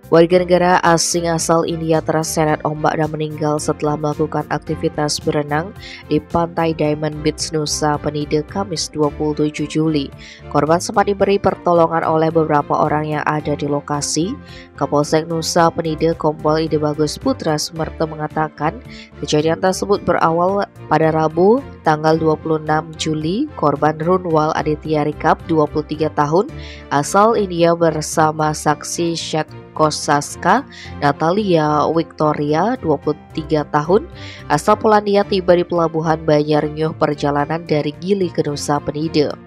Warga negara asing asal India terseret ombak dan meninggal setelah melakukan aktivitas berenang di pantai Diamond Beach, Nusa Penida, Kamis 27 Juli. Korban sempat diberi pertolongan oleh beberapa orang yang ada di lokasi. Kapolsek Nusa Penida, Kompol Ide Bagus Putra Sumerta mengatakan kejadian tersebut berawal pada Rabu, tanggal 26 Juli. Korban Runwal Aditya Rikap, 23 tahun, asal India bersama saksi Syed Kosaska Natalia Victoria, 23 tahun, asal Polandia tiba di pelabuhan Banyarnyuh perjalanan dari Gili ke Nusa Penida.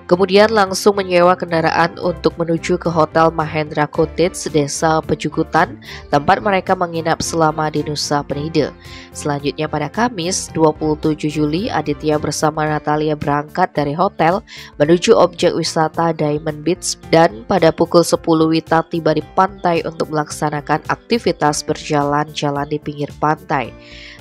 Kemudian langsung menyewa kendaraan untuk menuju ke Hotel Mahendra Cottage, Desa Pejukutan, tempat mereka menginap selama di Nusa Penida. Selanjutnya pada Kamis 27 Juli, Aditya bersama Natalia berangkat dari hotel menuju objek wisata Diamond Beach dan pada pukul 10 Wita tiba di pantai untuk melaksanakan aktivitas berjalan-jalan di pinggir pantai.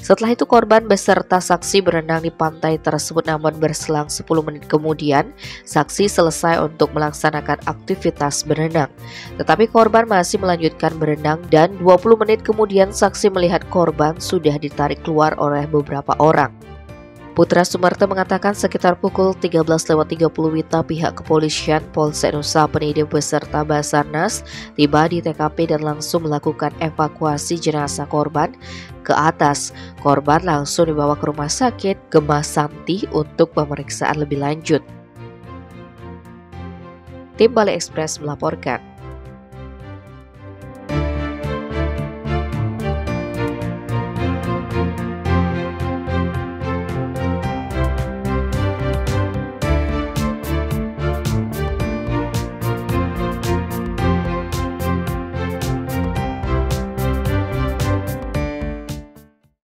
Setelah itu korban beserta saksi berenang di pantai tersebut, namun berselang 10 menit kemudian saksi selesai untuk melaksanakan aktivitas berenang. Tetapi korban masih melanjutkan berenang dan 20 menit kemudian saksi melihat korban sudah ditarik keluar oleh beberapa orang. Putra Sumerta mengatakan sekitar pukul 13.30 Wita pihak kepolisian Polsek Nusa Penida beserta Basarnas tiba di TKP dan langsung melakukan evakuasi jenazah korban ke atas. Korban langsung dibawa ke rumah sakit Gemasanti untuk pemeriksaan lebih lanjut. Tim Bali Express melaporkan.